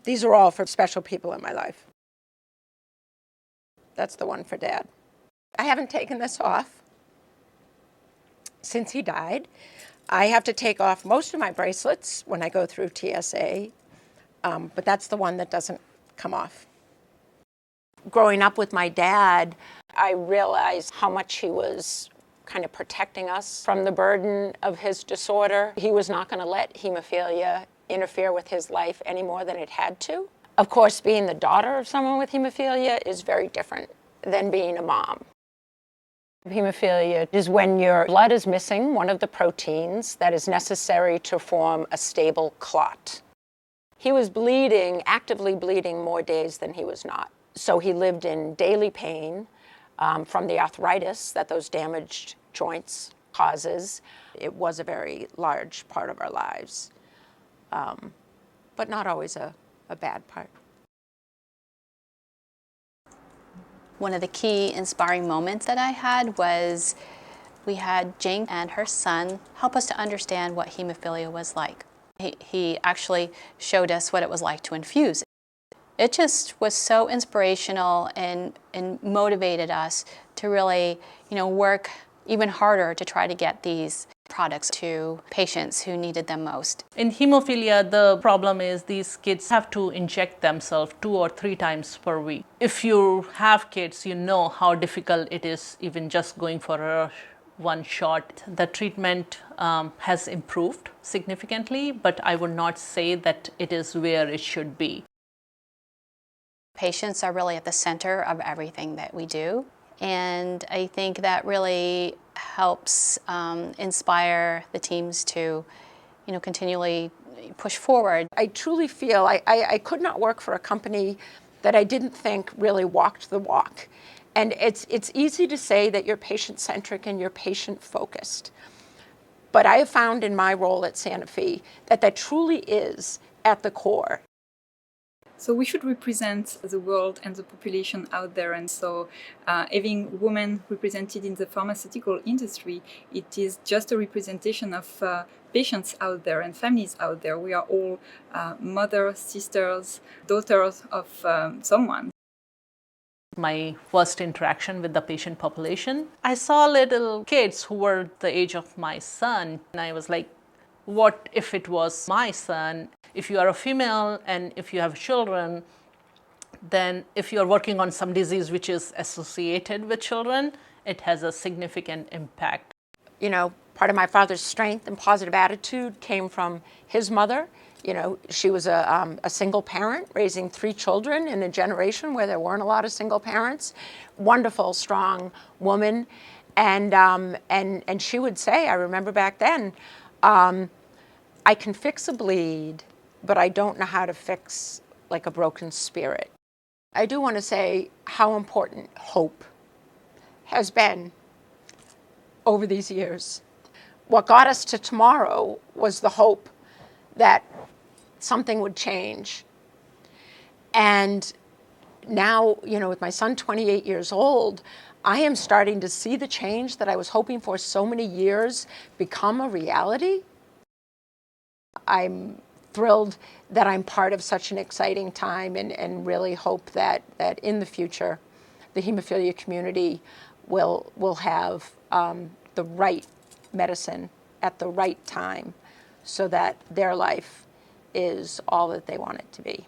These are all for special people in my life. That's the one for Dad. I haven't taken this off since he died. I have to take off most of my bracelets when I go through TSA, but that's the one that doesn't come off. Growing up with my dad, I realized how much he was kind of protecting us from the burden of his disorder. He was not going to let hemophilia interfere with his life any more than it had to. Of course, being the daughter of someone with hemophilia is very different than being a mom. Hemophilia is when your blood is missing one of the proteins that is necessary to form a stable clot. He was bleeding, actively bleeding more days than he was not. So he lived in daily pain from the arthritis that those damaged joints causes. It was a very large part of our lives, but not always a bad part. One of the key inspiring moments that I had was we had Jane and her son help us to understand what hemophilia was like. He actually showed us what it was like to infuse. It just was so inspirational and motivated us to really, work even harder to try to get these products to patients who needed them most. In hemophilia, the problem is these kids have to inject themselves 2 or 3 times per week. If you have kids, you know how difficult it is even just going for one shot. The treatment has improved significantly, but I would not say that it is where it should be. Patients are really at the center of everything that we do. And I think that really helps inspire the teams to, continually push forward. I truly feel I could not work for a company that I didn't think really walked the walk. And it's easy to say that you're patient-centric and you're patient-focused. But I have found in my role at Sanofi that truly is at the core. So we should represent the world and the population out there. And so having women represented in the pharmaceutical industry, it is just a representation of patients out there and families out there. We are all mothers, sisters, daughters of someone. My first interaction with the patient population, I saw little kids who were the age of my son. And I was like, what if it was my son? If you are a female and if you have children, then if you are working on some disease which is associated with children, it has a significant impact. Part of my father's strength and positive attitude came from his mother. She was a single parent raising 3 children in a generation where there weren't a lot of single parents. Wonderful, strong woman. And she would say, I remember back then, I can fix a bleed, but I don't know how to fix like a broken spirit. I do want to say how important hope has been over these years. What got us to tomorrow was the hope that something would change. And now, with my son 28 years old, I am starting to see the change that I was hoping for so many years become a reality. I'm thrilled that I'm part of such an exciting time and really hope that in the future, the hemophilia community will have the right medicine at the right time so that their life is all that they want it to be.